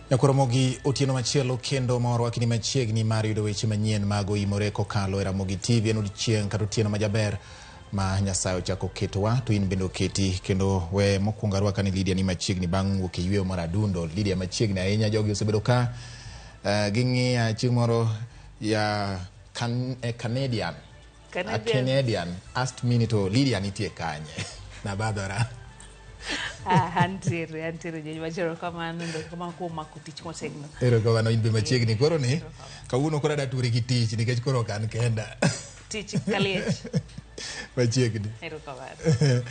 Ramogi otieno machielo kendo mawarwaki ni machiegni mar yudo weche manyien mag OIMORE kokalo e Ramogi Tv en odiechieng' kata otieno majaber ma Nyasaye ochako ketowa to in bende oketi kendo we mokwongo arwaka ni Lydia ni machiegni bang' wuok e yweyo mar adundo. Lydia machiegni ahinya, jogi osebedo ka ging'iya chieng' moro ya Canadian asked me to Lydia nitie kanye na badora Antere je machero kamano ndo kama ko makutich motegno. Ero ko wano inbe machiegni koro ni kawuono koro daturi gi tich nikech koro kan kenda. Tich kaliech. Machiegni. Ero kamano.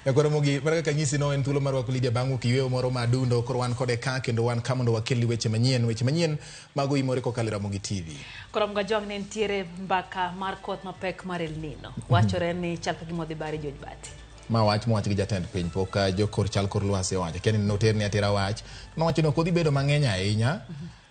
Ramogi baraka kanyisi no en thuolo mar wako Lydia bang'u kiweyo moro madundo koro wan kode ka kendo wan kamondo wakelni weche manyien mag OIMORE kokalo Ramogi TV. Koro mga jong ne ntiere mbaka mar koth mapek mar El Nino. Wachore ni chal ka gimodhi bare George Bati. Ma wach mwach gi jatend piny poka jokor chal kor lwasi wacho keni noter ni atera wach no wacho no kodhi bedo mang'eny ahinya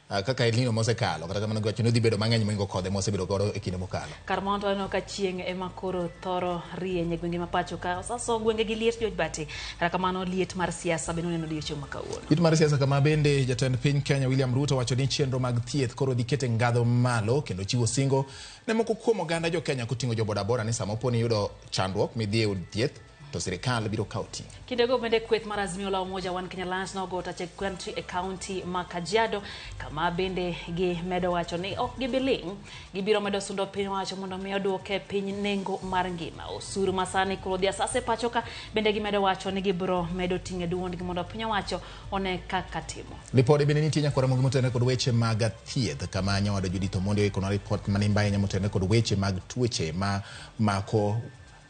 kaka El Nino mosekalo kata kamano wacho no dhi bedo mang'eny moingo kode mosebedo godo e kinde mokalo Karmonto no ka chieng' ema koro thoro rieny gwenge mapacho ka saso gwenge gi liet George Bati kata kamano liet mar siasa beno neno odiechieng' makawuono liet mar siasa kama bende jatend piny Kenya William Ruto wacho ni chenro mag thieth koro dhi kete ngadho malo kendo chiwo singo ne moko kuom oganda jo Kenya koting'o jo boda ni sama poni yudo chandruok midhi e od thieth to serikal biro kauti. Kindego bende kweth mar Azimio la Umoja One Kenya Alliance no gota che county ma Kajiado kama bende gi medo wacho ni ok gibiling gibiro medo sundo piny wacho mondo mi oduoke piny nengo mar ngima osuru masani koro dia sase pachoka bende gi medo wacho ni gibiro medo ting'e duond gi mondo piny wacho one kaka timo. Ripode bende nitie nyakora Ramogi motene kod weche mag thieth kama nyawada Judith Omondi ikono report manimbaye nyamotene kod weche mag tuoche ma mako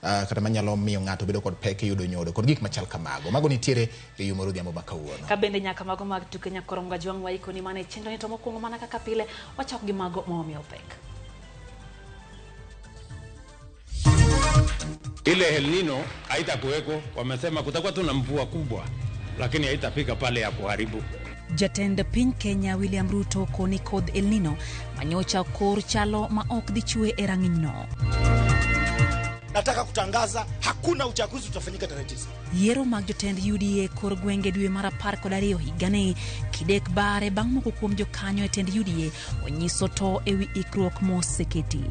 kata manyalo miyo ng'ato bedo kod pek yudo nyodo kod gik machal kamago mago nitiere e yo modhiambo makawuono ka bende nyaka mago mag tuke nyakoro mga jwang waiko ni mane chenro ni to mokwongo mana kaka pile wachok gi mago momiyo pek ile El Nino haitakuweko. Wamesema kutakuwa tuna mvua kubwa lakini haitafika pale ya kuharibu. Jatend piny Kenya William Ruto koni kod El Nino manyocha kor chalo ma ok dhi chwe e rang'ino. Nataka kutangaza hakuna uchaguzi utafanyika tarehe 9. Yiero mag jotend UDA kor gwenge dwe mar 12 higani kidek bare bang' moko kuom jokanyo e tend UDA onyiso to ewi ikruok moseketi.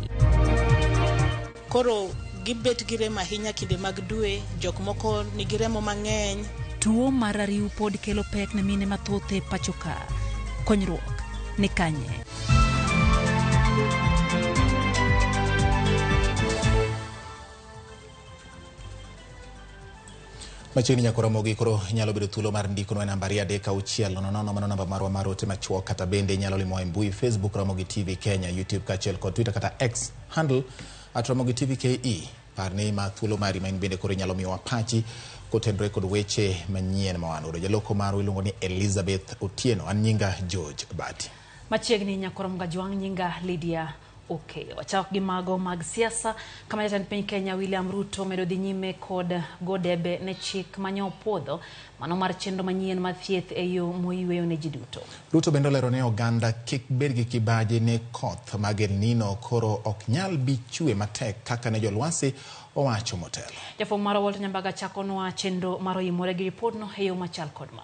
Koro gibet gi rem ahinya kinde mag dwe, jok moko nigi remo mang'eny. Tuo mar ariw pod kelo pek ne mine mathoth e pachoka. Konyruok ni kanye? Machiegni nyakora Ramogi koro nyalo bedo thuolo mar ndiko no namba 360 nono mano namba marwa mar ote machuok kata bende nyalo limo e mbui Facebook Ramogi TV Kenya, YouTube kachel kod Twitter kata X handle @Ramogi TV KE. Parni ma thuolo mari ma bende koro nyalo miyo wapachi kotendore kod weche manyien mawano. Jaloko maro iluongo ni Elizabeth Otieno, an nyinga George Bati. Machiegni nyakora mga jwang nyinga Lydia wachak gi mago mag siasa kama jatend piny Kenya William Ruto medo dhi nyime kod godebe ne chik manyo podho mano mar chenro manyien mar thieth e yo moyweyo ne ji duto. Ruto bende olero ne oganda kik bed gi kibaji ne koth mag El Nino koro ok nyal bi chwe matek kaka ne jolwasi owacho motelo. Jafwambo mar Walter Nyambaga chakonwa chenro mar OIMORE gi ripodno e yo machal kod ma.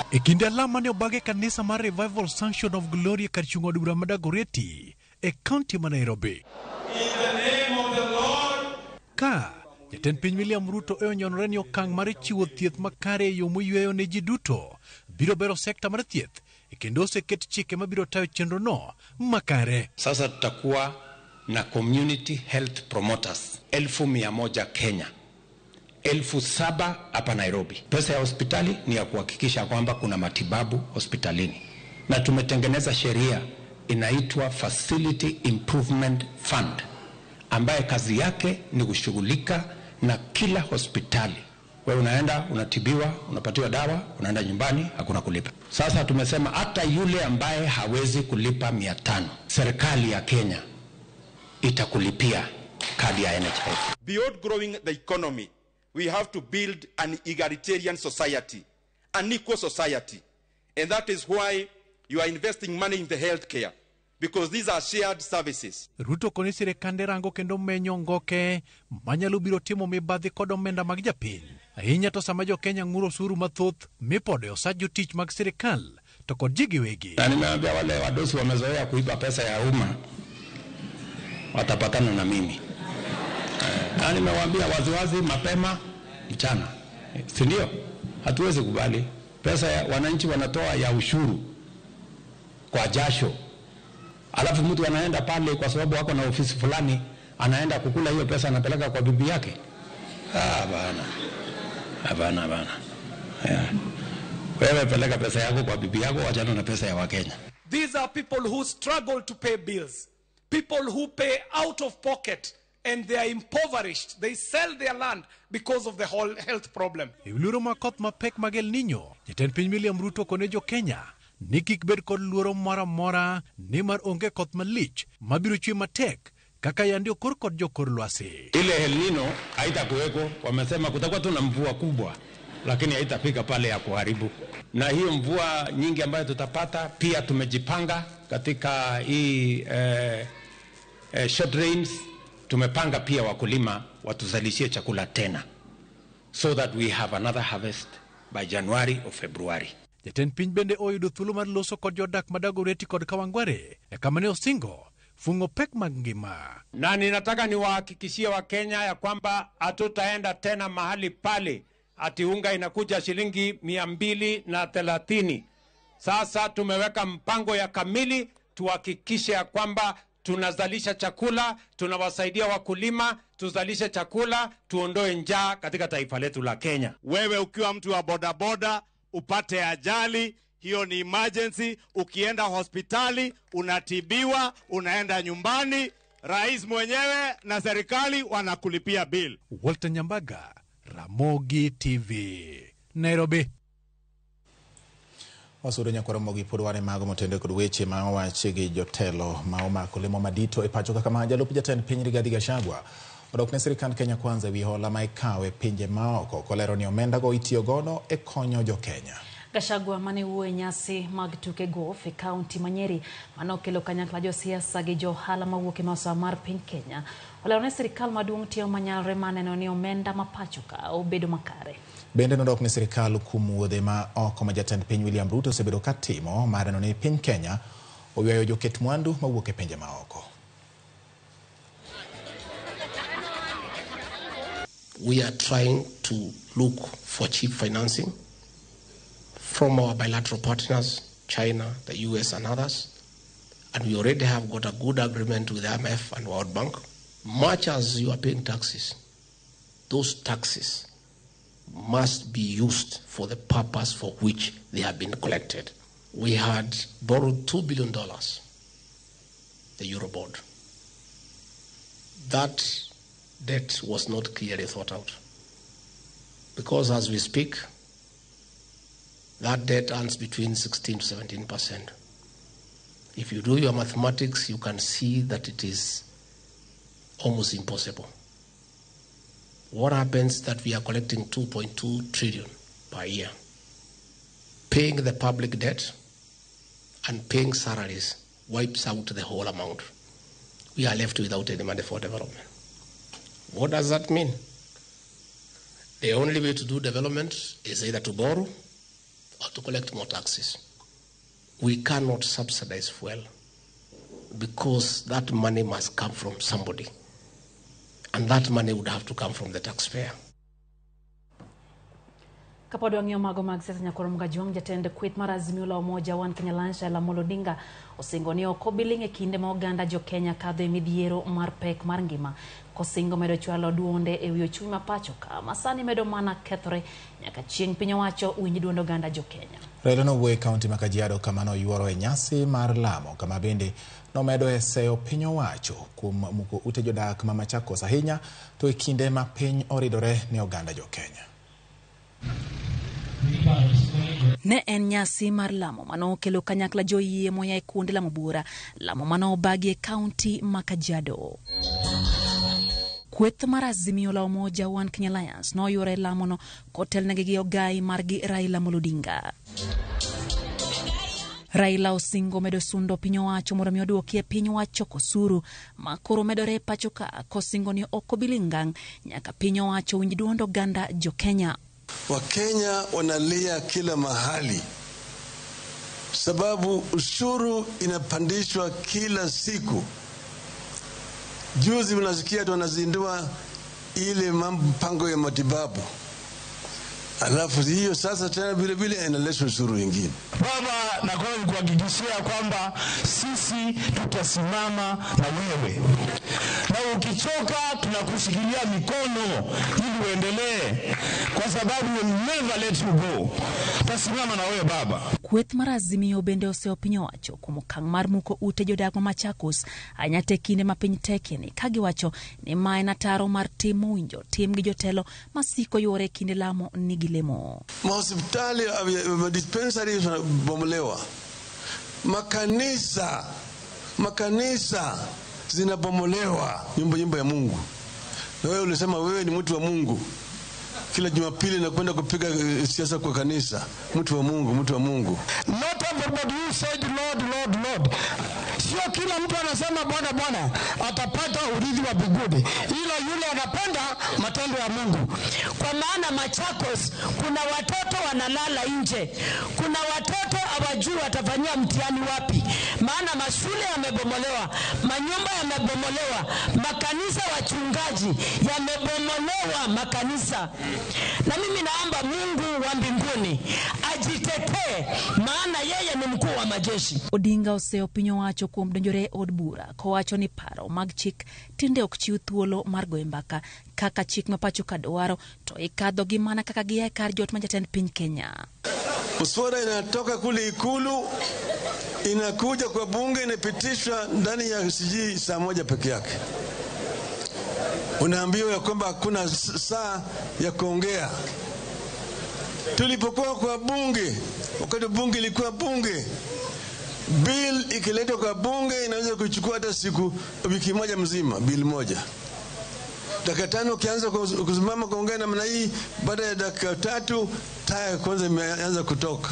E kinde alama ne obage kanisa mar Revival Sanction of Glory kar chungo dura madagoreti e county ma Nairobi. In the name of the Lord. Ka jatend piny William Ruto onyorore ni okang' mar chiwo thieth makare e yo moyweyo ne ji duto biro bero sekta mar thieth kendo oseket chike mabiro tayo chenro no makare. Sasa tutakuwa na community health promoters 1,100 Kenya, 7,000 hapa Nairobi. Pesa ya hospitali ni ya kuhakikisha kwamba kuna matibabu hospitalini. Na tumetengeneza sheria inaitwa Facility Improvement Fund ambaye kazi yake ni kushughulika na kila hospitali. Wewe unaenda, unatibiwa, unapatiwa dawa, unaenda nyumbani, hakuna kulipa. Sasa tumesema hata yule ambaye hawezi kulipa 500, serikali ya Kenya itakulipia kadi ya NHIF. Beyond growing the economy, we have to build an egalitarian society, an equal society. And that is why you are investing money in the healthcare, because these are shared services. Ruto koni sirikande rango kendo menyo ngoke manyalo biro timo mibadhi kod omenda mag japiny ahinya to sama jo Kenya ng'uro osuru mathoth mipode osach jotich mag sirikal to kod ji giwegi. Na nimeambia wale wadosi wamezoea kuiba pesa ya umma watapatana na mimi. Na nimewaambia waziwazi mapema mchana. Si ndio? Hatuwezi kubali pesa ya wananchi wanatoa ya ushuru kwa jasho. Alafu mtu anaenda pale kwa sababu wako na ofisi fulani, anaenda kukula hiyo pesa anapeleka kwa bibi yake. Bana. Wewe peleka pesa yako kwa bibi yako, wachana na pesa ya Wakenya. These are people who struggle to pay bills. People who pay out of pocket and they are impoverished. They sell their land because of the whole health problem. Luoro makoth mapek mag El Nino, Jatend piny William Ruto kone jo Kenya ni kik bed kod luoro moro amora nimar onge koth malich mabiro chwe matek kaka yandi okor kod jokor lwasi. Ile El Nino haitakuweko, wamesema kutakuwa tu na mvua kubwa lakini haitafika pale ya kuharibu. Na hiyo mvua nyingi ambayo tutapata pia tumejipanga katika hii short rains. Tumepanga pia wakulima watuzalishie chakula tena so that we have another harvest by January or February. Jatend piny bende oyudo thuolo mar loso kod jodak madagoreti kod Kawangware kama ne osingo fungo pek mag ngima. Na ninataka niwahakikishie Wakenya ya kwamba hatutaenda tena mahali pale ati unga inakuja shilingi 230. Sasa tumeweka mpango ya kamili tuhakikishe ya kwamba tunazalisha chakula, tunawasaidia wakulima, tuzalishe chakula, tuondoe njaa katika taifa letu la Kenya. Wewe ukiwa mtu wa bodaboda upate ajali, hiyo ni emergency, ukienda hospitali unatibiwa, unaenda nyumbani, rais mwenyewe na serikali wanakulipia bill. Walter Nyambaga, Ramogi TV, Nairobi. Wasudo nyakwara mogi podwane mago motende kod weche ma owachi gi jotelo ma omako lemo madito e pacho kaka jalup jatend piny Rigathi Gachagua odok ne sirikand Kenya Kwanza wi hola ma ikawe pinje maoko kolero ni omenda go itiyo godo e konyo jo Kenya. Gachagua mane wuoyo nyasi mag tuke golf e kaunti Manyeri manokelo kanyakla josiasa gi johala mawuok e masawa mar piny Kenya olero ne sirikal maduong' tiyo manyalre maneno ni omenda ma pacho ka obedo makare. Bende nodok ni sirikal kuom wuodhe ma oko ma jatend piny William Ruto osebedo katimo mar neno ni piny Kenya oywayo joket mwandu mawuok e pinje maoko. We are trying to look for cheap financing from our bilateral partners, China, the US and others. And we already have got a good agreement with the IMF and World Bank. Much as you are paying taxes, those taxes must be used for the purpose for which they have been collected. We had borrowed $2 billion, the Eurobond. That debt was not clearly thought out. Because as we speak, that debt earns between 16 to 17%. If you do your mathematics, you can see that it is almost impossible. What happens that we are collecting 2.2 trillion per year, paying the public debt and paying salaries wipes out the whole amount. We are left without any money for development. What does that mean? The only way to do development is either to borrow or to collect more taxes. We cannot subsidize fuel because that money must come from somebody. And that money would have to come from the taxpayer. Kapod wang'iyo mago mag siasa nyakwara Mgajuang jatend kweth mar Azimio la Umoja One Kenya Lansha la Molodinga osingo ni ok obiling e kinde ma oganda jo Kenya kadho e midhiero mar pek mar ngima kosingo medo chwalo duonde e wi ochumi ma pacho ka masani medo mana kethore nyaka chieng' piny owacho winj duond oganda jo Kenya. Raila nowuoyo e kaunti ma Kajiado kama noyuoro e nyasi mar lamo kama bende nomedo e seyo piny owacho kuom muko ute jodak ma Machakos ahinya to e kinde ma piny oridore ne oganda jo Kenya. Ne en nyasi mar lamo mano kelo kanyakla joyie moya e kuonde lamo bura lamo mano obagi e kaunti ma Kajiado. Kweth mar Azimio la Umoja One Kenya Alliance no yore lamo no kotelnegi gi ogai margi Raila Molodinga. Raila osingo medo sundo piny owacho mondo mi oduokie piny owacho kosuru makoro medore pacho ka kosingo ni ok obilingang nyaka piny owacho winj duond oganda jo Kenya. Wakenya wanalia kila mahali sababu ushuru inapandishwa kila siku. Juzi unasikia tunazindua ile mpango ya matibabu, alafu hiyo sasa tena vile vile inaleta ushuru wengine. Baba, naomba kuhakikishia kwamba sisi tutasimama na wewe, na ukichoka tunakushikilia mikono ili uendelee, kwa sababu we never let you go. Tutasimama na wewe baba. Kweth marazimio bende oseopinyo wacho kuom okang' mar muko ute jodak ma Machakos anyate kinde ma piny tekni kagi wacho ni mae en ataro mar tim mowinjo tim gi jotelo masiko yore kinde lamo nigi lemo. Mahospitali dispensary bomolewa, makanisa zinabomolewa, nyumba ya Mungu. Na wewe ulisema wewe ni mtu wa Mungu. Kila Jumapili nakwenda kupiga siasa kwa kanisa. Mtu wa Mungu. Not everybody who said Lord, Lord, Lord. Sio kila mtu anasema Bwana Bwana atapata urithi wa mbinguni, ila yule anapenda matendo ya Mungu. Kwa maana Machakos kuna watoto wanalala nje, kuna watoto hawajui watafanyia mtihani wapi, maana mashule yamebomolewa, manyumba yamebomolewa, makanisa wachungaji yamebomolewa makanisa. Na mimi naomba Mungu wa mbinguni ajitetee, maana yeye ni mkuu wa majeshi. Odinga oseopinyo wacho kuom donjore od bura kowacho ni paro mag chik tinde ok chiw thuolo mar goyo mbaka kaka chik ma pacho ka dwaro to ikadho gi mana kaka giae kar jot ma jatend piny Kenya. Muswada inatoka kule Ikulu inakuja kwa bunge inapitishwa ndani ya saa moja peke yake. Unaambiwa ya kwamba hakuna saa ya kuongea. Tulipokuwa kwa bunge, wakati bunge ilikuwa bunge, bill ikiletwa kwa bunge inaweza kuchukua hata wiki moja mzima, bill moja. Dakika 5 ukianza kusimama kuongea namna hii, baada ya dakika 3 taya kwanza imeanza kutoka.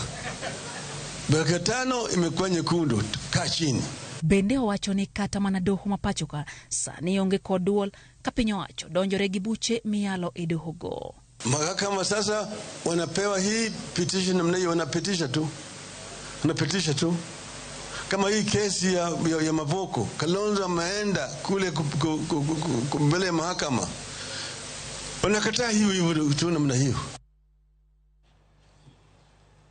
Dakika 5 imekuwa nyekundu, kaa chini. Bende owacho ni kata mana doho ma pacho ka sani onge kod duol ka piny owacho donjore gi buche miyalo e dohogo. Mahakama sasa wanapewa hii petition namna hiyo, wanapitisha tu. Kama hii kesi ya Mavoko, Kalonzo ameenda kule mbele ya mahakama, wanakataa hiyo tu namna hiyo.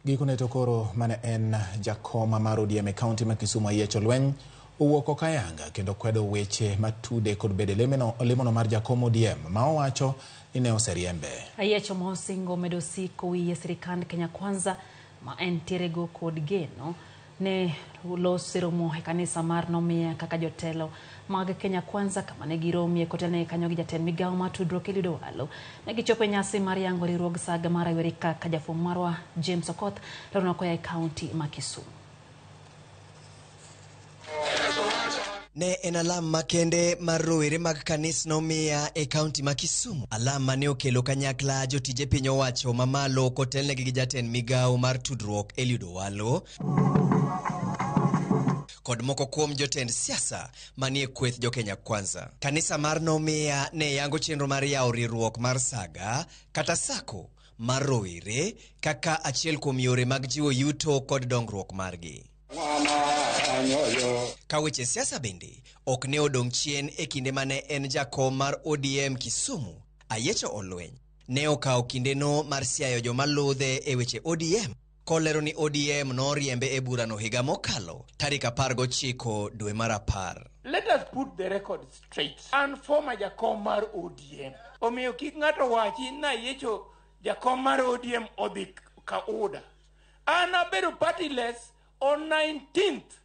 Gikone tokoro mane en jakoma mar ODM e kaunti ma Kisumu Yecho Lweny owuok kayanga kendo kwedo weche matude kod bede lemono mar jakom ODM ma owacho ni ne oseriembe. Yecho mosingo medo siko wiye sirikand Kenya Kwanza ma en tirego kod geno ne losiromo e kanisa mar nomiya kaka jotelo mag Kenya Kwanza kama ne giromie kotene kanyo gi jatend migawo ma tudruok Eliud Owalo ne gichopo nyasi mar yango riwruog saga mar Amerika ka jafwamb marwa James Okoth lorno koya e kaunti ma Kisumu. Ne en alam makende mar rowere mag kanis nomiya e kaunti ma Kisumu. Alam mane okelo kanyakla jotije piny owacho mamalo kotelnegi gi jatend migawo mar tudruok Eliud Owalo kod moko kuom jotend siasa manie kweth jo Kenya Kwanza. Kanisa mar nomiya ne yango chenro mar yawo riwruok mar saga kata sako mar rowere kaka achiel kuom yore mag jiwo yuto kod dongruok margi. Kaweche siasa bende ok ne odong' chien e kinde mane en jakom mar ODM Kisumu Yecho Lweny ne okawo kindeno mar siayo joma ludhe e weche ODM kolero ni ODM no riembe e burano higa mokalo tarik 19 dwe mar 10. Let us put the record straight. And former jakom mar ODM. Omiyo kik ng'ato wachi na Yecho jakom mar ODM odhi ka uda. An abedo partyless on 19th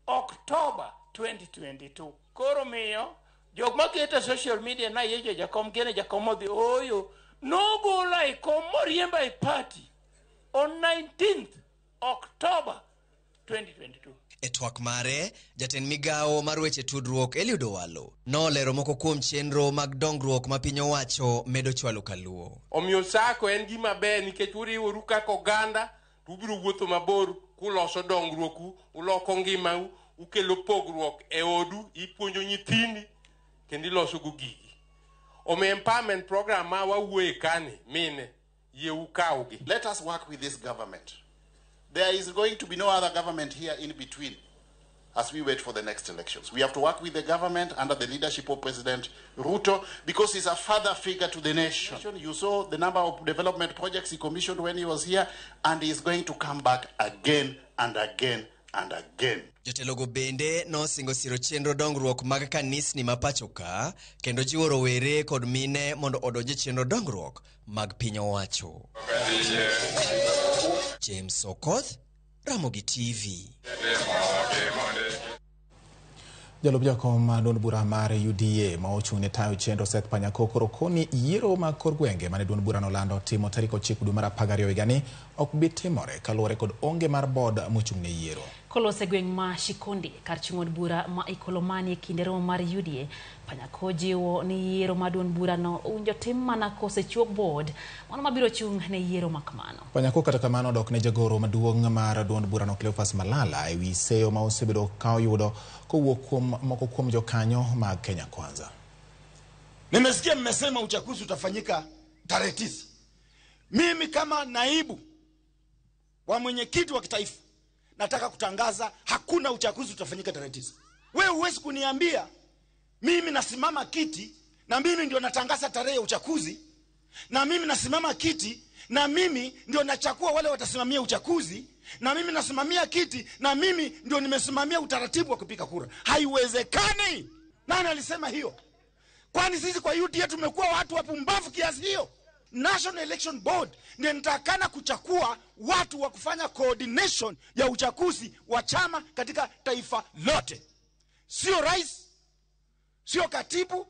October 2022. Koro miyo jok maketa social media na Yecho jakom kene jakom odhi oyo no go like moriemba e party on 19th October 2022. E twak mare, jatend migawo mar weche tudruok Eliud Owalo nolero moko kuom chenro mag dongruok ma piny owacho medo chwalo kaluo. Omiyo sako en gima ber nikech uriworu kaka oganda, ubiro wuotho mabor kuloso dongruoku, uloko ngimau, ukelo pogruok e odu, ipuonjo nyithindi kendo iloso go gigi. Ome empowerment program ma wawuoye kani mine yeu kaugi. Let us work with this government. There is going to be no other government here in between as we wait for the next elections. We have to work with the government under the leadership of President Ruto because he's a father figure to the nation. You saw the number of development projects he commissioned when he was here, and he is going to come back again and again and again. Jotelogo bende no singo siro chenro dongruok mag kanisni mapacho ka kendo jiwo rowere kod mine mondo odonje chenro dongruok mag piny owacho. James Okoth, Ramogi TV. Jalup jakom duond bura mar UDA ma ochung'ne tayo chenro Seth Panyako koro koni yiero mag kor gwenge mane duond bura nolando timo tarik 9 dwe mar 12 higani ok bi timore kaluwore kod onge mar bod mochung'ne yiero. Kolose gweng ma Shikundi kar chung'od bura ma Ikolomani e kinde romo mar UDA, Panyako jiwo ni yiero ma duond bura no owinjo tim mana kosechuog bod mano mabiro chung' ne yiero makamano. Panyako kata kamano dok ne jagoro maduong' mar duond bura no Cleophas Malala e wi seyo ma osebedo ka oyudo kowuok kuom moko kuom jokanyo mag Kenya Kwanza. Nimesikia mmesema uchaguzi utafanyika tarehe 9. Mimi kama naibu wa mwenyekiti wa kitaifa nataka kutangaza hakuna uchaguzi utafanyika tarehe 9. Wewe huwezi kuniambia mimi nasimama kiti na mimi ndio natangaza tarehe ya uchaguzi, na mimi nasimama kiti na mimi ndio nachagua wale watasimamia uchaguzi, na mimi nasimamia kiti na mimi ndio nimesimamia utaratibu wa kupiga kura. Haiwezekani. Nani alisema hiyo? Kwani sisi kwa UDA tumekuwa watu wapumbavu kiasi hiyo? National Election Board ndio nitakana kuchagua watu wa kufanya coordination ya uchaguzi wa chama katika taifa lote. Sio rais, sio katibu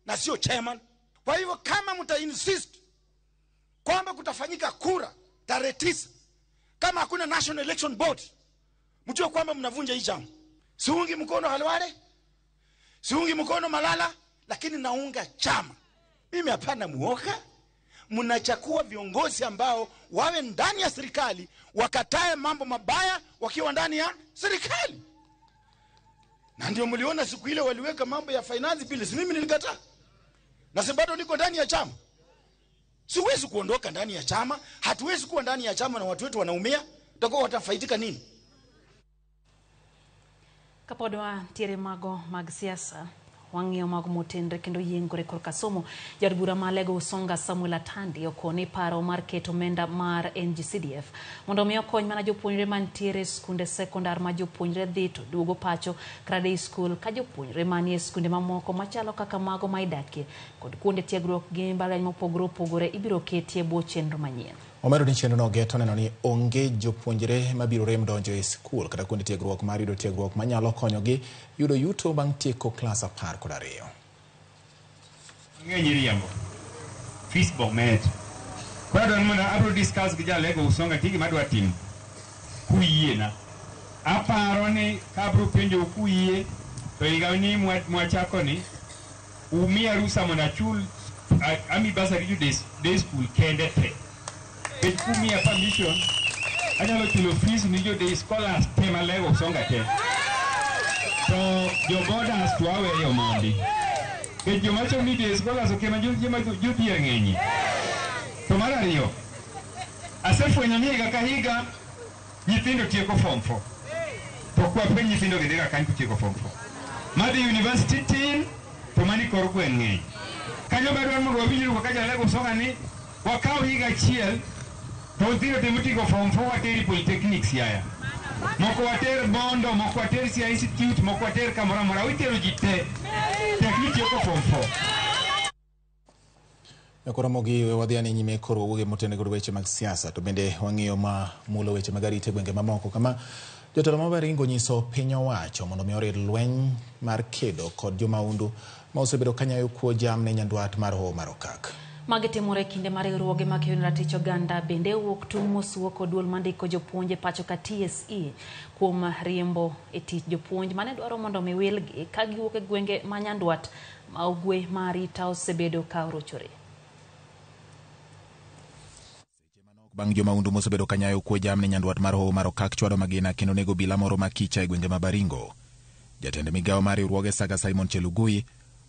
na sio chairman. Kwa hivyo kama mta insist kwamba kutafanyika kura tarehe 9 kama hakuna National Election Board, mjue kwamba mnavunja hii chama. Siungi mkono Halwale, siungi mkono Malala, lakini naunga chama. Mimi hapana muoga. Mnachakua viongozi ambao wawe ndani ya serikali wakatae mambo mabaya wakiwa ndani ya serikali. Na ndio mliona siku ile waliweka mambo ya finance bills, mimi nilikataa. Na sababu niko ndani ya chama. Siwezi kuondoka ndani ya chama, hatuwezi kuwa ndani ya chama na watu wetu wanaumia, tutakuwa watafaidika nini? Kapodwa tiere mago mag siasa wang'io mag motendre kendo yiengore korka somo. Jar bura ma Lego Usonga Samuel Atandi okoni paro mar keto menda mar NGCDF mondo mi okony mana jopuonjre mantiere skunde sekondar ma jopuonjre dhi to duogo pacho Krade School ka jopuonjre manie skunde mamoko machalo kaka mago ma idakie kod kuonde tiegruok gi mbalariany mopogore opogore ibiro ketie bwo chenro manyien. Omedo ni chenro no geto neno ni onge jopuonjre mabiro rem donjo e skul kata kuonde tiegruok mar yudo tiegruok manyalo konyogi yudo yuto bang' tieko klas 12. Ng'eny riambo fees bomet kwa don mona abro discuss gi Lego Usonga tigi madwa timo kuyiena aparo ni kabro penjo kuyiye to igawni mwachako ni umia rusa mona chul ami basa rijo day school kende te kumia permission anyalo chulo fees ni jo day scholars tema Lego Usonga te to jogodas to awe yo mondi ke jomacho ni day scholars okema jo pier ng'enyi to mar ariyo asefwenyo ni higa ka higa nyithindo tieko form 4 to kwa penj nyithindo gende ka kan tieko form 4 madhi university tin to mani kor gweng' ng'eny kanyo bedwa mondo wabinjru kaka Lego Usonga ni wakaw higa chiel to dhiro temotiko form 4 wateri polytechnics yaya moko water Bondo, moko water Sia Institute, moko water Kamora witero jite technique yoko form 4. Ramogi wadhiani nyime koro wuoge motene kod weche mag siasa to bende wang'iyo ma mulo weche mag arita gwenge mamoko kama jotelo mabaringo nyiso piny owacho mondo mi orid lweny mar kedo kod jomaundu ma osebedo kanyayo kuo jam ne nyandwat mar Hoho mar Okak. Magi timore kinde mar riwruoge ma keyo ratich oganda bende wuok tung' mosuo kod duol mandiko jopuonje pacho ka TSE kuom riembo e tich jopuonj mane dwaro mondo mi wilgi ka giwuok e gwenge ma nyandwat ma ugwe ma arita osebedo ka orochore. Bang' jomaundu mosebedo kanyayo kuo jam ne nyandwat mar Hoho mar Okak chwado magina kendo nego obila moro makicha e gwenge ma Baringo. Jatend migawo mar riwruoge Saga Simon Chelugui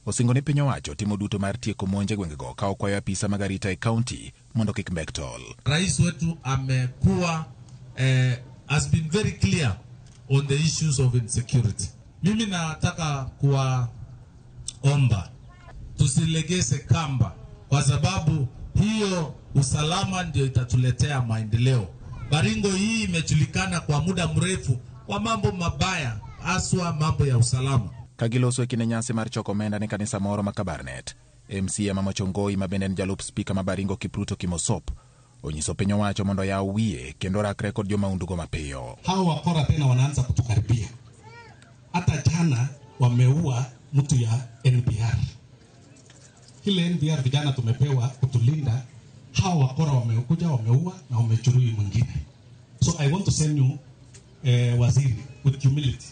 osingo ni piny owacho timo duto mar tieko monje gwengego ka okwayo apisa mag arita e kaunti mondo kik mbek tol. Rais wetu amekuwa has been very clear on the issues of insecurity. Mimi nataka kuwaomba tusilegeze kamba, kwa sababu hiyo usalama ndio itatuletea maendeleo. Baringo hii imejulikana kwa muda mrefu kwa mambo mabaya, haswa mambo ya usalama. Kagiloso e kinde nyasi mar choko omenda ne kanisa moro ma Kabarnet, MCA Machongoi ma bende en jalup spika ma Baringo Kipruto Kimosop onyiso piny owacho mondo yaw wiye kendo rakre kod jomaundugo mapiyo. Hao wakora tena wanaanza kutukaribia. Hata jana wameua mtu ya NBR. Ile NBR vijana tumepewa kutulinda, hao wakora wamekuja wameua na wamejeruhi mwingine. So I want to send you waziri with humility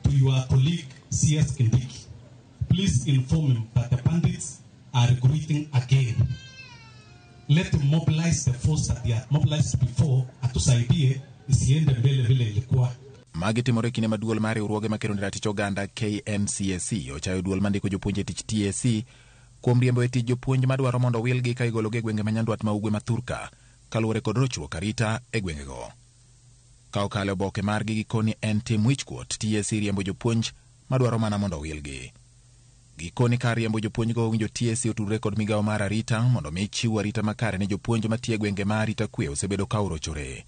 to your colleague CS Kindiki. Please inform him that the bandits are recruiting again. Let them mobilize the force that they had mobilized before atusaidie isiende mbele vile ilikuwa. Magi timore kinde maduol mar riwruoge makelo ne ratich oganda KNCSC ochayo duol mandiko jopuonje tich TSC kuom riembo e tich jopuonj madwaro mondo wilgi ka igologi e gwenge manyandwat ma ugwe ma Thurka kaluwore kod rochruok arita e gwengego. Ka okalo oboke margi gikoni en tim wichkuot, TSC riembo jopuonj madwaro mana mondo wilgi. Gikoni kar riembo jopuonjgo winjo TSC otudore kod migawo mar arita mondo mi chiw arita makare ne jopuonj matie gwenge ma arita kwe osebedo ka orochore.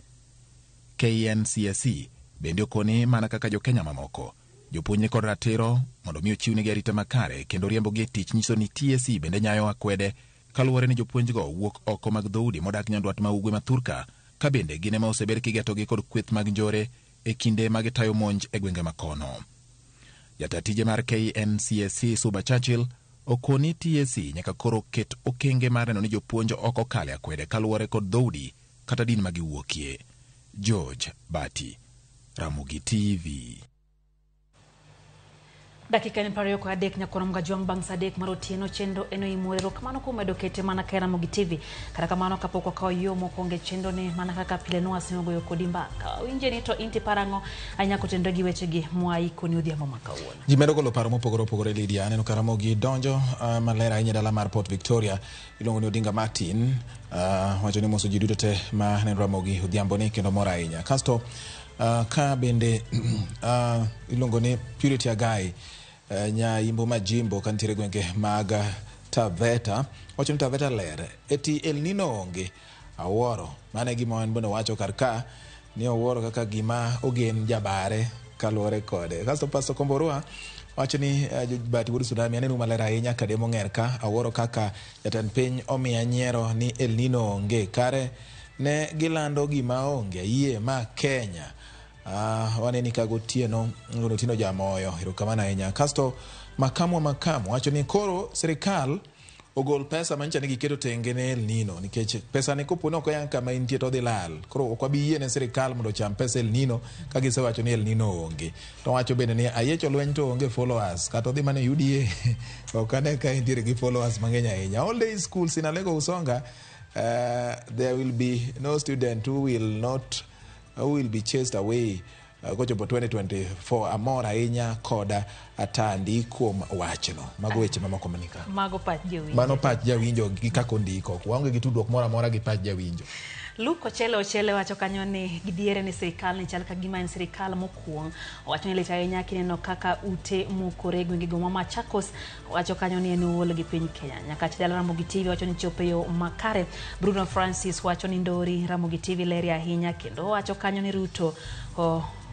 KNCSC bende okoni mana kaka jo-Kenya mamoko jopuonj ni kod ratiro mondo mi ochiwnegi arita makare kendo riembogi e tich nyiso ni TSC bende nyayo akwede kaluwore ni jopuonjgo wuok oko mag dhoudi modak nyandwat ma ugwe ma Thurka ka bende gine ma osebed kigetogi kod kweth mag njore e kinde mag tayo monj e gwenge makono. Jatatije mar KNCSC Suba Churchill okoni TSC nyaka koro ket okenge mar neno ni jopuonj oko kale akwede kaluwore kod dhoudi kata din magiwuokie. George Bati, Ramogi TV. Dakika ni pariyo kwa adek nyakona mga juang bang sadek marotieno chendo eno imorero kamano kumedo kete mana kaira Ramogi TV kata kamano kapo kwa kao yomo konge chendo ne mana kaka pileno asimogo yokodimba ka winje ni to inti parango anya kutendogi wechegi mwai koni udhiamo makauona Jimedo golo paro mopogore Lydia neno ka Ramogi donjo malera inya dala mar Port Victoria ilongo ni Odinga Martin wacho ni moso jiduto te ma neno Ramogi udhiambo ni kendo mora inya kasto ka bende ilongo ni Purity Agai nya imbo majimbo kantiere gwenge maga Taveta wacho ni Taveta ler eti El Nino onge aworo mane gima en bono wacho karka ni aworo kaka gima ogen jabare kaluwore kode. Kasto Pastor Komborua wacho ni Bati wuod Sudami anenu malera ahinya kademo ng'er ka aworo kaka jatend piny omiya nyiero ni El Nino onge kare ne gilando gima onge yie ma Kenya waneni kagotieno ng'onotino jamoyo erokamano ahinya. Kasto makamu wacho ni koro serikal ogol pesa mancha ni giketo tenge ne El Nino nikech pesa ni koponi ok yang kama intie to dhi lal. Koro ok wabi yie ne serikal mondo cham pesa El Nino ka gisewacho ni El Nino onge. To wacho bende ni ayecho lweny to onge followers kata odhi mane UDA ok ane ka intiere gi followers mang'eny ahinya. All day schools in Alego Usonga there will be no student who will be chased away kochopo 2024 amora ahinya koda atandi kuom wachno. Mago weche mamoko manika. Mago pach jawinjo. Mano pach jawinjo gi kako ndiko. Waonge gi tudruok mora gi pach jawinjo. Luko Ochele wacho kanyo ni gidiere ni serikal ni chal ka gima en serikal mokuong. Wacho ni leta ahinya kineno kaka ute mukore gwenge go Machakos wacho kanyo ni en uolo gi piny Kenya. Nyaka chidala Ramogi TV wacho ni chope yo makare. Bruno Francis wacho ni ndori Ramogi TV leri ahinya kendo wacho kanyo ni Ruto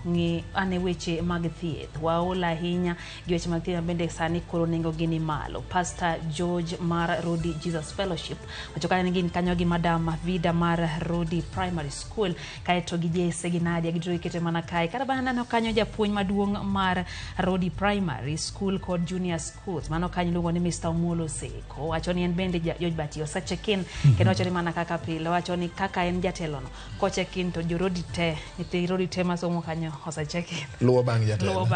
ngi ane weche mag thieth waola ahinya gi weche mag thieth bende sani koro nengo gini malo. Pastor George mar Rodi Jesus Fellowship wacho kanyo ni kanyo gi Madam Vida mar Rodi Primary School kaeto gi Jesse gi Nadia gi kete mana kai kada bana no kanyo japuonj maduong' mar Rodi Primary School kod Junior Schools mano kanyo luongo ni Mr. Omolo Seko wacho ni en bende George Bati osachekin kendo wacho ni mana kaka pile wacho ni kaka en jatelo no kochekin to jorodi te nyithi Rodi te masomo kanyo osachekin luwo bang' jatelo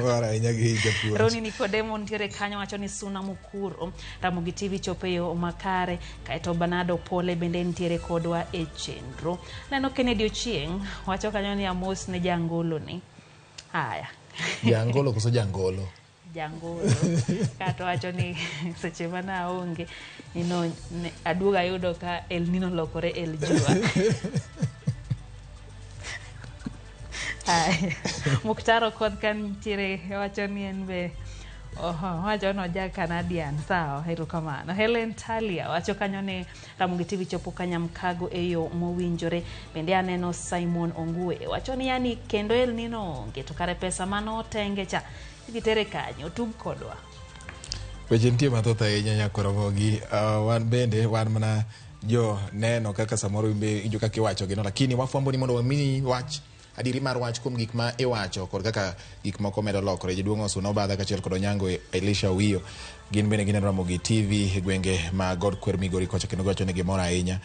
wara inyagi japuonj Roni Nikodemo ntiere kanyo wacho ni Suna Mukuro Ramogi TV chope yo makare kaeto Banado Pole bende ntiere kodwa e chenro neno Kennedy Ochieng wacho kanyo ni Amos ne jangolo ni haya jangolo koso jangolo jangolo kato wacho ni seche mana onge aduoga yudo ka El Nino lokore El Jua. Muktaro kod kan tire wacho ni en be wacho no ja Canadian sawa erokamano. Helen Talia wacho kanyo ni Ramogi TV chopo Kanyamkago e yo mowinjore. Bende aneno Simon Ongue wacho ni yani kendo El Nino onge to kare pesa mano tenge cha gitere kanyo tug kodwa. Weche nitie mathoth ahinya nyakoromogi. Wan bende wan mana jo neno kaka samoro injo kaka iwacho gino, lakini wafwambo ni mondo wamini wach adiri mar wach kuom gik ma iwacho kod kaka gik moko medo lokore. Jaduong' Osuno Obadha kachiel kod Onyango Elisha Wiyo gin bende gin Ramogi TV gwenge ma God Kwer Migori kocha kendo gocho ne gimoro ahinya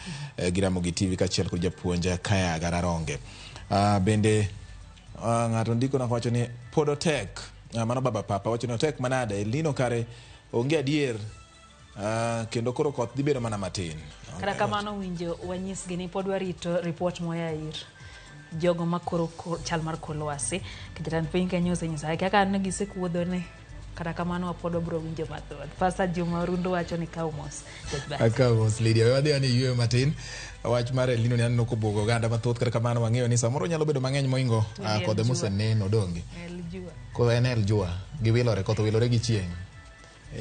gi Ramogi TV kachiel kod japuonja Kaya Gararonge. Bende ng'ato ndiko na wacho ni Podotek mano baba papa wacho ni otek manade El Nino kare onge adier kendo koro koth dhi bedo mana matin. Kata kamano winjo wanyisgi ni pod warito report moya ir jogo makoro chal mar kolwasi kijatan piny Kenya osenyisa kaka ne gisekuodho ne kata kamano wapodo bro winjo mathoth. Pastor Juma Rundo wacho ni kaumos akawos Lydia wadhi ani yue matin wach mar El Nino ni anno kobugo ganda mathoth kata kamano wang'eyo ni samoro nyalo bedo mang'eny moingo kodhe moseneno donge El Jua ko en El Jua giwilore koth wilore gi chieng'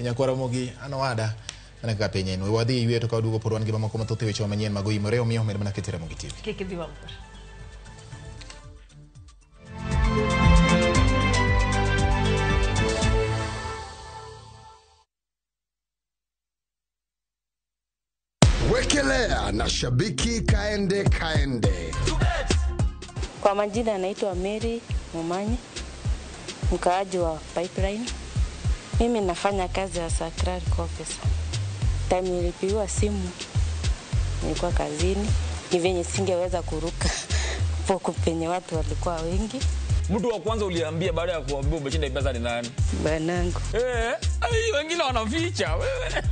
Nyakwaramogi anowada mana kaka piny en wadhi yue to ka waduogo pod wan gi mamoko mathoth e weche manyien mag OIMORE omiyo med mana keto Ramogi TV kik idhi wabor. Wekelea na shabiki kaende. Kwa majina naitwa Mary Mumanyi, mkaaji wa Pipeline. Mimi nafanya kazi ya Sacred Officer. Time nilipiwa simu nilikuwa kazini, hivi singeweza kuruka poko penye watu walikuwa wengi. Mtu wa kwanza uliambia baada ya kuambia umeshinda pesa ni nani? Banangu. Wengine wanaficha wewe.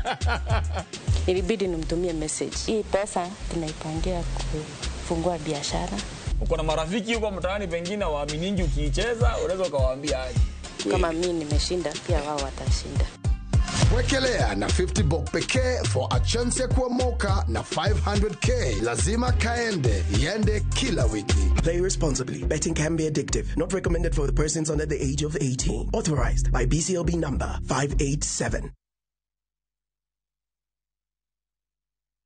Ilibidi nimtumie message. Hii pesa tunaipangia kufungua biashara. Uko na marafiki huko mtaani pengine waaminiji ukiicheza unaweza ukawaambia aje. Kama mimi nimeshinda pia wao watashinda. Wekelea na 50 bob pekee for a chance ya kuomoka na 500k. Lazima kaende yende kila wiki. Play responsibly. Betting can be addictive. Not recommended for the persons under the age of 18. Authorized by BCLB number 587.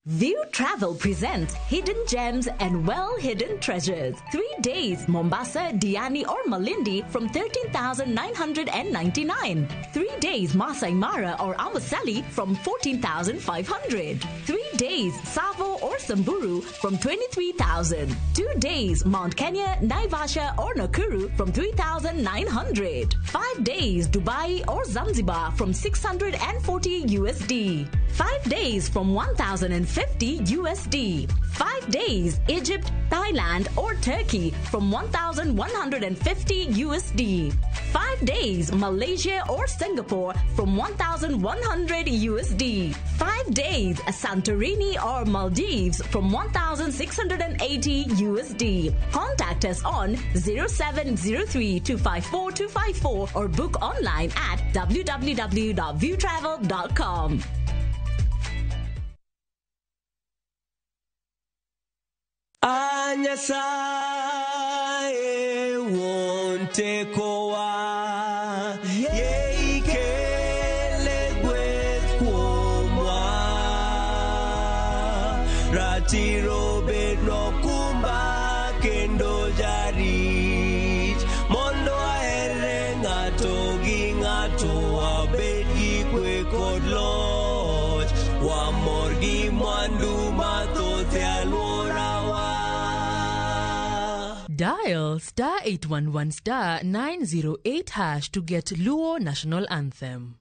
View Travel presents Hidden Gems and Well-Hidden Treasures. 3 days, Mombasa, Diani or Malindi from 13,999. 3 days, Masai Mara or Amboseli from 14,500. 3 days, Savo or Samburu from 23,000. 2 days, Mount Kenya, Naivasha or Nakuru from 3,900. 5 days, Dubai or Zanzibar from 640 USD. 5 days from 1,050 USD. 5 days, Egypt, Thailand or Turkey from 1,150 USD. 5 days, Malaysia or Singapore from 1,100 USD. 5 days, Santorini or Maldives from 1,680 USD. Contact us on 0703-254-254 or book online at www.viewtravel.com. Anyasaye wonte kowa ye ikele gweth kuomwa ratiro bedno kumba kendo jarit mondo ahere ng'ato gi ng'ato wabed gi kwe kod loch wamor gi mwandu mathoth e alworawa. Dial *811*908# to get Luo National Anthem.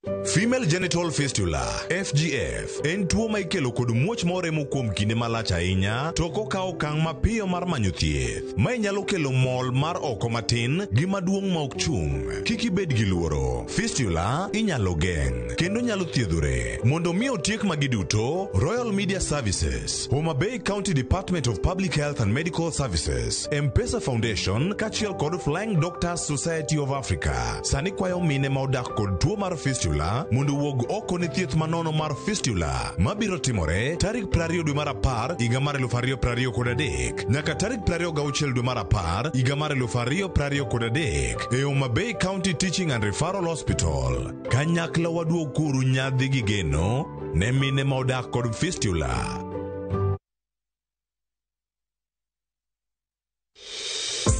Female genital fistula FGF en tuo ma ikelo kod muoch moremo kuom kinde malach ahinya to kokao okang' mapiyo mar manyo thieth. Ma nyalo kelo mol mar oko matin gi maduong' ma ok chung'. Kik ibed gi luoro. Fistula inyalo geng' kendo nyalo thiedhore. Mondo mi otiek magi duto, Royal Media Services, Homa Bay County Department of Public Health and Medical Services, M-Pesa Foundation kachiel kod Flying Doctors Society of Africa sani kwayo mine ma odak kod tuo mar fistula mondo wuog oko ne thieth manono mar fistula mabiro timore tarik 20 dwe mar 10 higa mar 2023 nyaka tarik 26 dwe mar 10 higa mar 2023 e Homa Bay County Teaching and Referral Hospital. Kanyakla waduog kuru nyadhi gi geno ne mine ma odak kod fistula.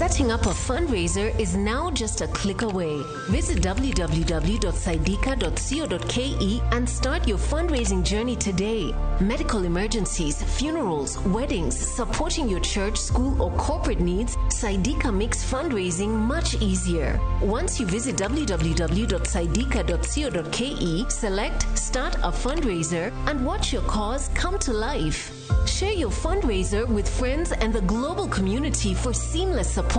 Setting up a fundraiser is now just a click away. Visit www.saidika.co.ke and start your fundraising journey today. Medical emergencies, funerals, weddings, supporting your church, school, or corporate needs, Saidika makes fundraising much easier. Once you visit www.saidika.co.ke, select Start a Fundraiser and watch your cause come to life. Share your fundraiser with friends and the global community for seamless support.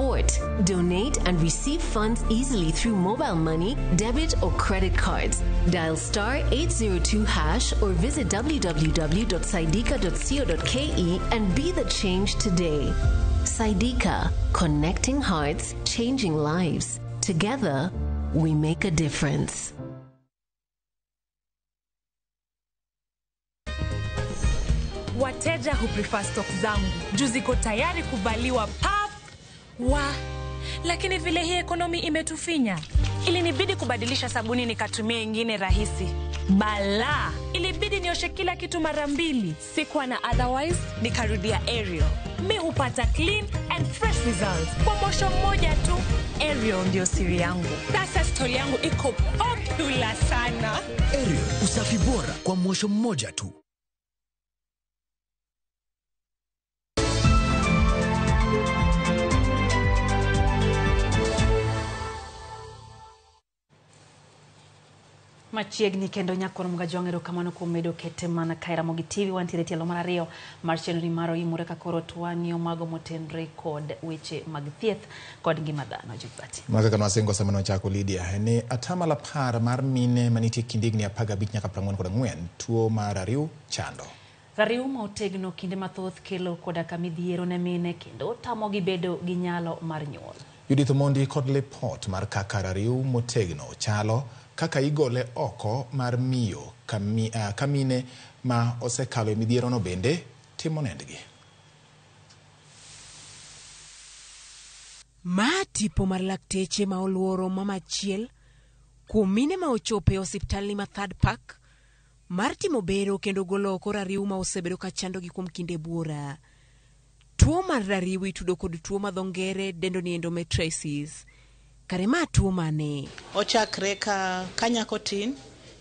Donate and receive funds easily through mobile money, debit, or credit cards. Dial *802# or visit www.saidika.co.ke and be the change today. Saidika, connecting hearts, changing lives. Together, we make a difference. Wateja huprefer stock zangu juu ziko tayari kubaliwa lakini vile hii ekonomi imetufinya, ilinibidi kubadilisha sabuni nikatumia ingine rahisi. Ilibidi nioshe kila kitu mara 2. Sikuwa na otherwise, nikarudia Ariel. Mi hupata clean and fresh results kwa mwosho mmoja tu. Ariel ndio siri yangu. Sasa story yangu iko popular sana. Ariel, usafi bora kwa mwosho mmoja tu. Machiegni kendo nyakon mga jongero kamano kumedo kete mana kai Ramogi TV wantiere tielo mar 2 mar chenro mar OIMORE ka koro twang'io mago motenre kod weche mag thieth kod ngima dhano jubati. Maka kan wasengo semano chako Lydia ne atamala par mar mine manitie kindigni 15 nyaka 44 tuo mar ariu chando. Rariu ma otegno kinde mathoth kelo koda kamidhiero ne mine kendo tamogi bedo gi nyalo mar nyuol. Judith Mondi kod report mar kaka rariu motegno chalo kaka igole oko mar miyo kamine ma osekalo midhiero no bende timo nendgi. Ma tipo mar lakteche ma oluoro mama achiel kuom mine ma ochope osiptal ma Third Park mar timo bero kendo golo oko rariu ma osebedo ka chandogi kuom kinde buora. Tuo mar rariu itudo kod tuo madhongere dendo ni endometriosis. Kare ma tuo mane? Ochakre ka nyako tin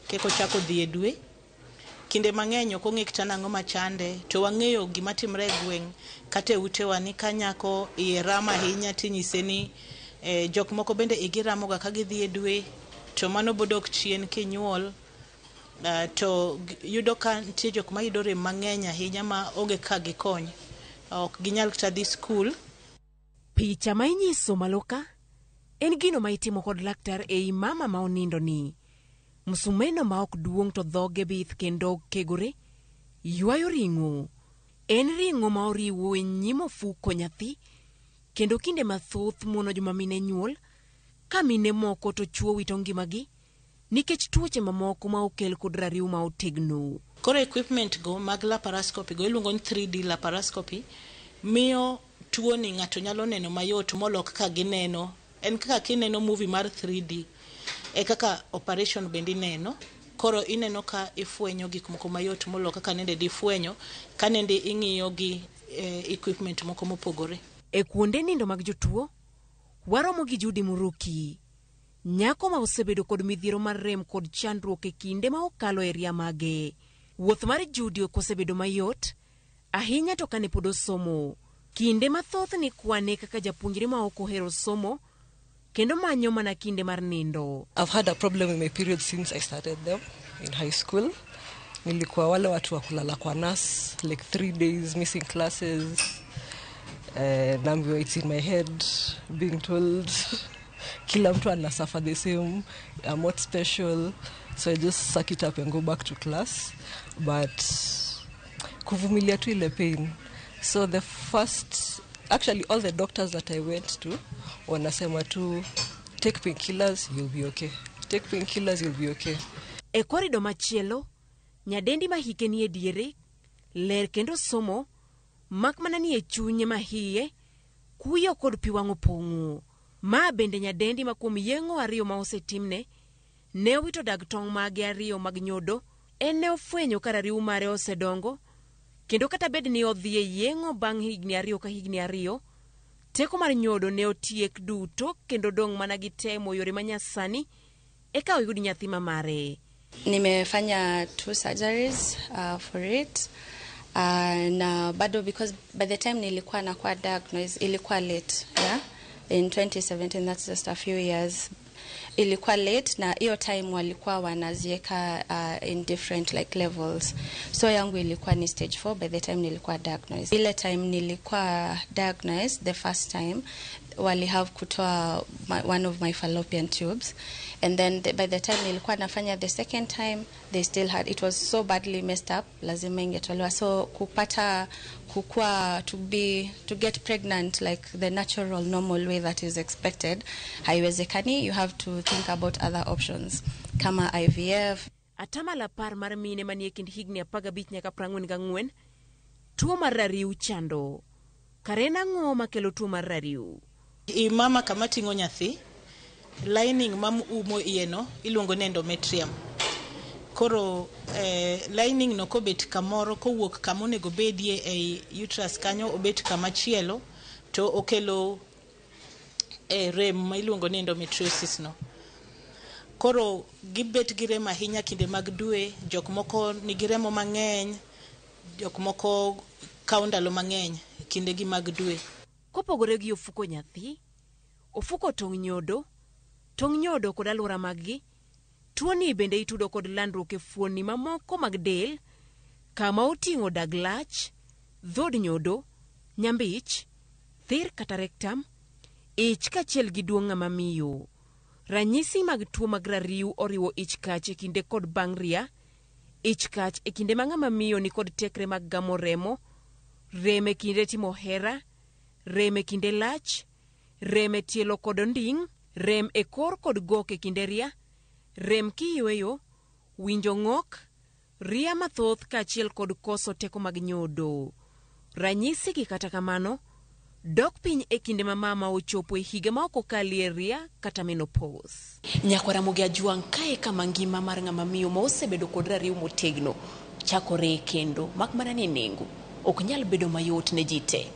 keko chako dhi e dwe. Kinde mang'eny ok ong'e kata nang'o machande, to wang'eyo gima timre e gweng' kata e utewa ni ka nyako iye rama ahinya tinyise ni jok moko bende igi ramoga ka gidhi e dwe, to mano bodok chien kinyuol. To yudo ka nitie jok ma yudo rem mang'eny ahinya ma onge ka gikony, ok ginyal kata dhi skul. Picha ma inyiso maloka en gino ma itimo kod laktar ei mama ma onindo ni. Musumeno ma ok duong' to dhoge bith kendo kegore, yuayo ring'o. En ring'o ma oriwo e nyimo fuko nyathi, kendo kinde mathoth muono joma mine nyuol, ka mine moko to chuo wito ngimagi, nikech tuoche mamoko ma okel kod rariu ma otegno. Koro equipment go mag laparoscopy go iluongo ni 3D laparoscopy miyo tuo ni ng'ato nyalo neno mayot molok ka gineno. En kaka kineno movie mar 3D e kaka operation bendi neno. Koro ineno ka ifwenyo gik moko mayot molok kaka nende difwenyo ka nende ing'iyo gi equipment moko mopogore. E kuonde nindo mag jotuo waromo gi Judy Muruki, nyako ma osebedo kod midhiero mar rem kod chandruok e kinde ma okalo e ria mage. Wuoth mar Judy osebedo mayot ahinya to kane pod osomo. Kinde mathoth ni kwane kaka japuonjre ma ok ohero somo kendo manyo mana kinde mar nindo. I've had a problem with my period since I started them in high school. Nilikuwa wale watu wa kulala kwa nurse like 3 days missing classes. Naambiwa it's in my head, being told kila mtu ana suffer the same, I'm not special, so I just suck it up and go back to class. But kuvumilia tu ile pain. So the first, actually all the doctors that I went to wanasema tu take painkillers, you'll be okay. Take painkillers, you'll be okay. E korido machielo, nyadendi ma hike ni e diere, ler kendo somo, mak mana ni e chunye ma hiye, kuyo kod piwango pongu. Ma bende nyadendi ma kuom yengo ariyo ma osetimne, ne wito dag tong mage ariyo mag nyodo, ne ofwenyo kara riu mare osedongo, kendo kata bed ni odhie yengo bang higni ariyo ka higni ariyo, teko mar nyodo ne otiek duto kendo dong mana gi temo yore manyasani, eka oyud nyathi mamare. Nimefanya 2 surgeries for it. Na bado because by the time nilikuwa nakuwa diagnosed ilikuwa late, yeah? In 2017, that's just a few years. Ilikuwa late na hiyo time walikuwa wanazieka in different like levels. So yangu ilikuwa ni stage 4 by the time nilikuwa diagnosed. Ile time nilikuwa diagnosed the first time wali have kutoa one of my fallopian tubes, and then by the time nilikuwa nafanya the second time they still had, it was so badly messed up, lazima ingetolewa. So kupata kukua to get pregnant like the natural normal way that is expected haiwezekani. You have to think about other options kama IVF. Atama la par mar mine manie kind higni 15 nyaka 44 tuo mar rariu chando. Karena ng'o makelo tuo mar rariu? Mama kama tingo nyathi, lining mam umo ieno iluongo ni endometrium. Koro lining no kobet kamoro kowuok kama onego bedie ei uterus kanyo obet kama chielo to okelo rem ma iluongo ni endometriosis no. Koro gibet gi rem ahinya kinde mag dwe, jok moko nigi remo mang'eny, jok moko kawo ndalo mang'eny kinde gi mag dwe. Kopogore gi ofuko nyathi, ofuko tong' nyodo kod alwora maggi, tuoni bende itudo kod landruok e fuoni mamoko mag del, kama oting'o dag lach, dhod nyodo, nyambich, thir kata rectum, ich kachiel gi duong' mamiyo. Ranyisi mag tuo mag rariu oriwo ich kach e kinde kod bang' ria, ich kach e kinde ma ng'ama miyo ni kod tekre mag gamo remo, rem e kinde timo hera, rem e kinde lach, rem e tielo kod onding', rem e kor kod gok e kinde ria, rem kiyweyo, winjo ng'ok, ria mathoth kachiel kod koso teko mag nyodo. Ranyisi gi kata kamano dok piny e kinde ma mama ochopo e higa ma ok okalie ria kata menopause. Nyako Ramogi Ajwang' kae kama ngima mar ng'ama miyo ma osebedo kod rariu motegno chakore kendo mak mana ni nengo ok nyal bedo mayot ne ji te.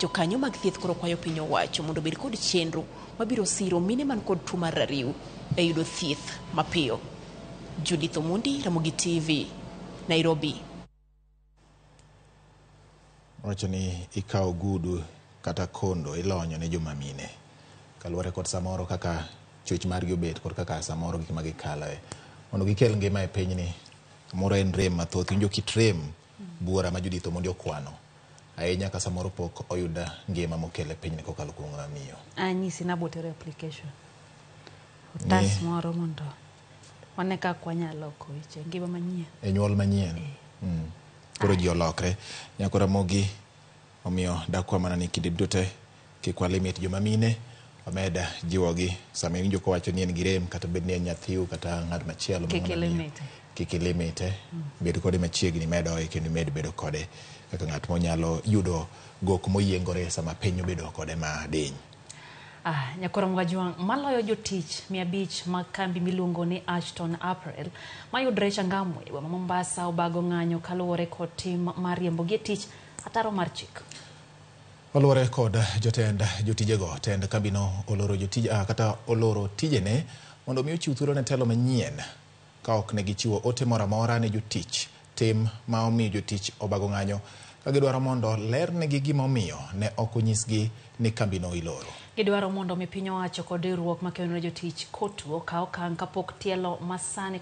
Jokanyo mag thieth koro kwayo piny owacho mondo bed kod chenro mabiro siro mine man kod tuo mar rariu e yudo thieth mapiyo. Judith Omundi, Ramogi TV, Nairobi. Wacho ni ikawo gudu kata kondo ilonyo ne joma mine. Kaluwore kod samoro kaka chuch margi obet kod kaka samoro gik ma gikaloe. Mondo gikel ngima e pinyni, samoro en rem mathoth, winjo kit rem buora ma Judith Omundi okwano. Ahinya ka samoro pok oyuda ngima mokele pinyni kokalo kuom ng'amiyo. Anyisi na botere application. Otas moro mondo waneka kwanyalo ko weche ngima manyien. E nyuol manyien. Koro ji olokre. Nyako Ramogi omiyo dakwa mana ni kinde duto kik walimit joma mine, omeda jiwogi sama winjo ko wacho ni en gi rem kata bed ni en nyathiu kata ng'at machielo kik ilimite. Bed kode machiegni, medoe kendo med bedo kode kaka ng'at monyalo yudo gok moyiengore sama piny obedo kode madiny. Nyako Ramogi Ajwang', maloyo jotich 500 mag kambi miluongo ni Ashton April mayudre Changamwe wa Mombasa obago ng'anyo kaluwore kod tim mar riembogi e tich ataro mar chik. Oluore kod jotend jotijego, tend kambino oloro jotije kata oloro tijene mondo mi ochiw thuolo ne telo manyien ka ok ne gichiwo ote moro amora ne jotich. Tim ma omiyo jotich obago ng'anyo Kagidwaro mondo lernegi gima omiyo ne ok onyisgi ni kambino iloro. Gidwaro mondo mi piny owacho kod riwruok makelo jotich kotu okaw okang' kapok telo masani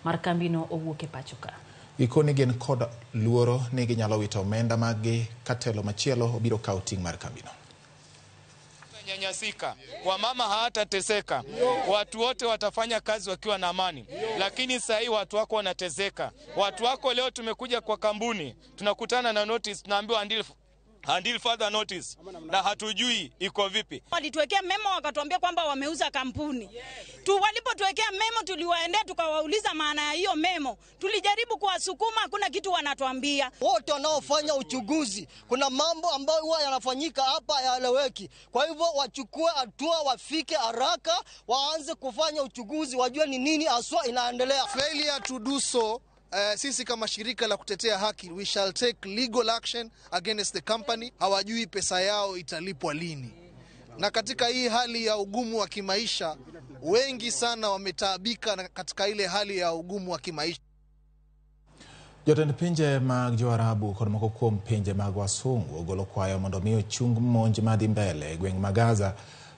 mar kambino owuok e pacho ka. Gikoni gin kod luoro ni ginyalo wito omenda maggi ka telo machielo obiro kawo ting' mar kambino. Nyanyasika, wamama hawatateseka, watu wote watafanya kazi wakiwa na amani. Lakini sasa hii watu wako wanateseka. Watu wako leo tumekuja kwa kampuni, tunakutana na notice, tunaambiwa until further notice, na hatujui iko vipi. Walituwekea memo wakatuambia kwamba wameuza kampuni. Walipotuwekea memo tuliwaendea tukawauliza maana ya hiyo memo. Tulijaribu kuwasukuma, hakuna kitu wanatuambia. Wote wanaofanya uchunguzi, kuna mambo ambayo huwa yanafanyika hapa yaeleweki. Kwa hivyo wachukue hatua, wafike haraka, waanze kufanya uchunguzi, wajue ni nini haswa inaendelea. Failure to do so, sisi kama shirika la kutetea haki, we shall take legal action against the company. Hawajui pesa yao italipwa lini. Na katika hii hali ya ugumu wa kimaisha, wengi sana wametaabika katika ile hali ya ugumu wa kimaisha. Jotend pinje mag Jo-Arabu kod moko kuom pinje mag wasungu ogolo kwayo mondo miyo chung monj madhi mbele gweng' ma Gaza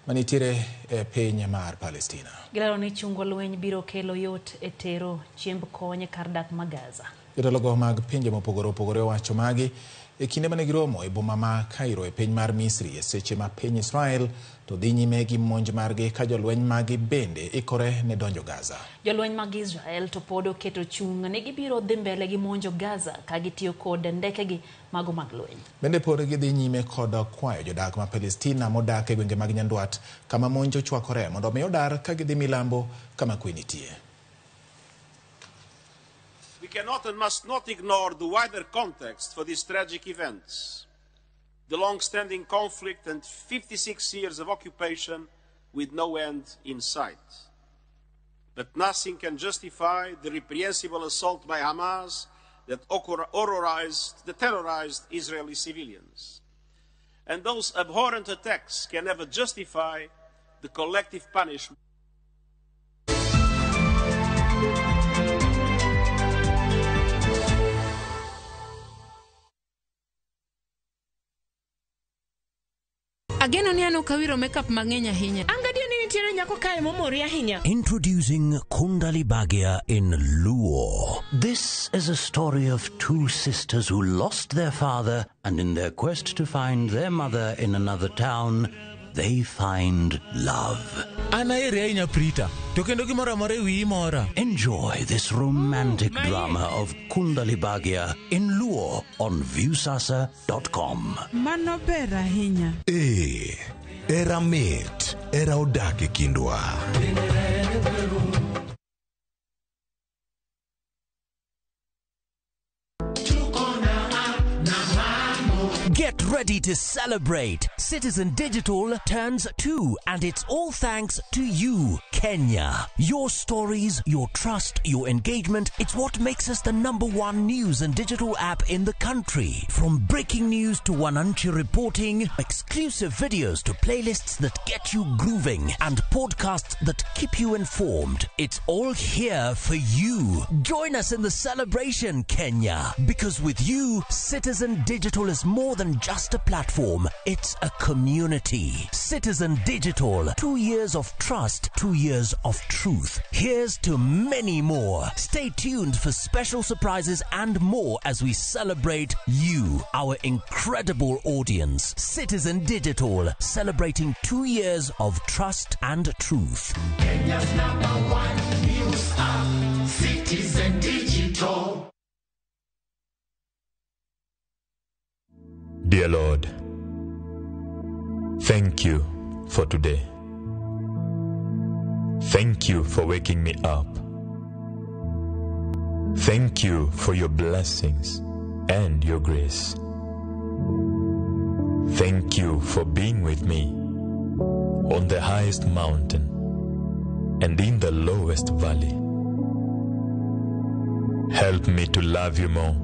manitiere e piny mar Palestina. Gilero ni chungo lweny biro kelo yot e tero chiemb kony kar dak ma Gaza. Jotelo mag pinje mopogore opogore wacho magi e kinde mane giromo e boma ma Cairo e piny mar Misri e seche ma piny Israel to dhi nyime gi monj margi ka jolweny magi bende ikore ne donjo Gaza. Jolweny mag Israel to pod oketo chung ni gibiro dhi mbele gi monjo Gaza ka gitiyo kod ndekegi mago mag lweny. Bende pod gidhi nyime kod kwayo jodak ma Palestina modak e gwenge mag Nyandwat kama monj ochwakore mondo omi odar ka gidhi milambo kama kwe nitie. We cannot and must not ignore the wider context for these tragic events. The long-standing conflict and 56 years of occupation with no end in sight. But nothing can justify the reprehensible assault by Hamas that terrorized Israeli civilians. And those abhorrent attacks can never justify the collective punishment. Ageno ni ano kawiro makeup mang'enya hinya. Angadio ni nitiere nyako kae momori ahinya. Introducing Kundali Bagia in Luo. This is a story of two sisters who lost their father, and in their quest to find their mother in another town, they find love. Enjoy this romantic drama of Kundali Bagia in Luo on viewsasa.com. Mano bera hinya. Era mit, era odake kindwa. Get ready to celebrate. Citizen Digital turns 2, and it's all thanks to you, Kenya. Your stories, your trust, your engagement, it's what makes us the #1 news and digital app in the country. From breaking news to Wananchi reporting, exclusive videos to playlists that get you grooving, and podcasts that keep you informed. It's all here for you. Join us in the celebration, Kenya. Because with you, Citizen Digital is more than just a platform, it's a community. Citizen Digital, 2 years of trust, 2 years of truth. Here's to many more. Stay tuned for special surprises and more as we celebrate you, our incredible audience. Citizen Digital, celebrating 2 years of trust and truth. Kenya's #1 news app, Citizen Digital. Dear Lord, thank you for today. Thank you for waking me up. Thank you for your blessings and your grace. Thank you for being with me on the highest mountain and in the lowest valley. Help me to love you more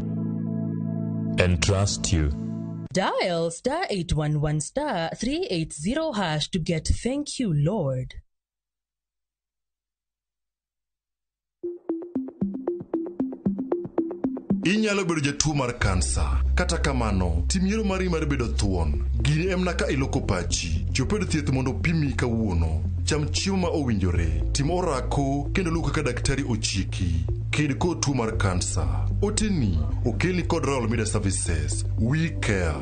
and trust you. Dial *811 *380# to get Thank You, Lord. inyalo bedo jatuo mar kansa. Kata kamano, tim yiero mari mar bedo thuon. Gini emna ka iloko pachi. Chopedo thieth mondo pimi kawuono. Cham chiemo ma owinjore. Tim orako kendo luw kaka daktari ochiki. Ked kod tuo mar kansa. Oteni okeli kod Royal Media Services. We care.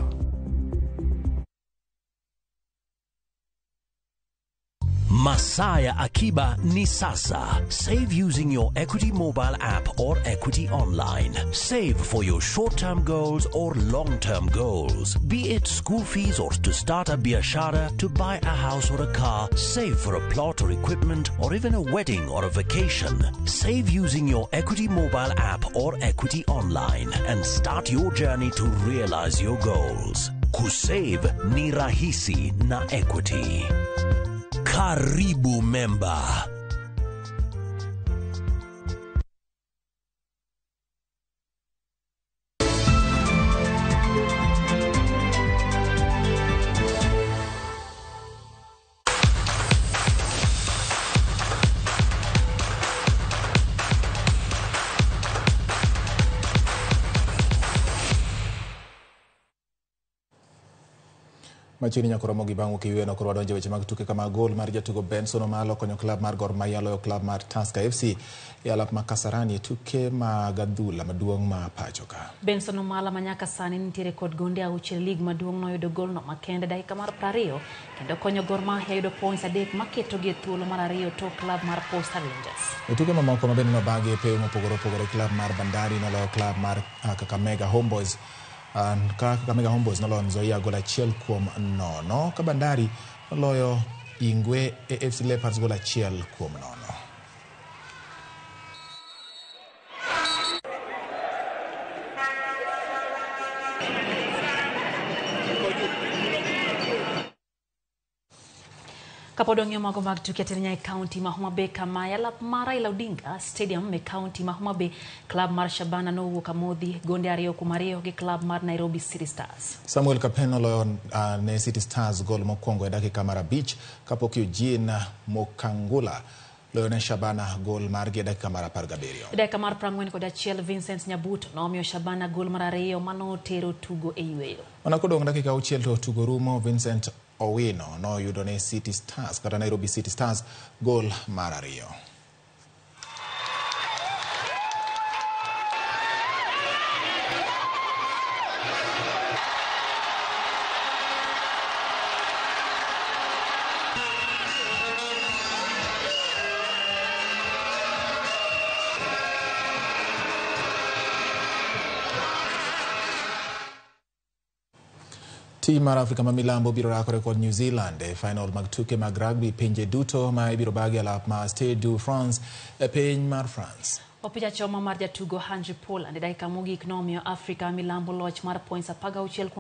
Masaya Akiba ni sasa. Save using your Equity mobile app or Equity online. Save for your short-term goals or long-term goals. Be it school fees or to start a biashara, to buy a house or a car, save for a plot or equipment, or even a wedding or a vacation. Save using your Equity mobile app or Equity online and start your journey to realize your goals. Kusave ni rahisi na Equity. Karibu member. Machini nyakoro Ramogi bangu kiweno koro wadonje weche mag tuke kama gol mar jatugo Benson Omalo konyo klab mar Gor Mahia loyo klab mar Tusker FC e alap ma Kasarani tuke mag adhula maduong' ma pachoka. Benson Omalo manyaka sani nitiere kod gonde auchiel lig maduong' noyudo gol no makende dakika mar 20 kendo konyo Gor Mahia yudo points 3 maketo gi thuolo mar 2 to klab mar Posta Rangers. E tuke mamoko mabende nobagi e peyo mopogore klab mar Bandari noloyo klab mar Kakamega Homeboys. Kakamega Homeboys noloyo Nzoia gol 1-0 ka Bandari noloyo Ingwe AFC Leopards gol 1-0. Kapodong'yo mago mag tuke tenya e county ma Homa Bay kama yalap mar Raila Odinga Stadium me county ma Homa Bay club mar Shabana nowuok amodhi gonde 2-2 gi club mar Nairobi City Stars. Samuel Kapeno loyo ne City Stars gol mokwongo e dakika mar 5 kapok Eugene Mokangula loyo ne Shabana gol mar gi dakika mar 17. E dakika mar 41 Vincent Nyabuto nomiyo Shabana gol mar 2 manotero tugo e yueyo. Ona kodong' dakika 6 to tugo rumo. Vincent Owino no yudo ne City Stars kata Nairobi City Stars gol mar 2. Team mar Afrika ma Milambo biro rakore kod New Zealand e final mag tuke mag rugby pinje duto ma ibiro bagi alap ma Stade de France e piny mar France. Opija choma mar jatugo Henry Pollard e dakika mogik nomiyo Afrika Milambo loch mar points 16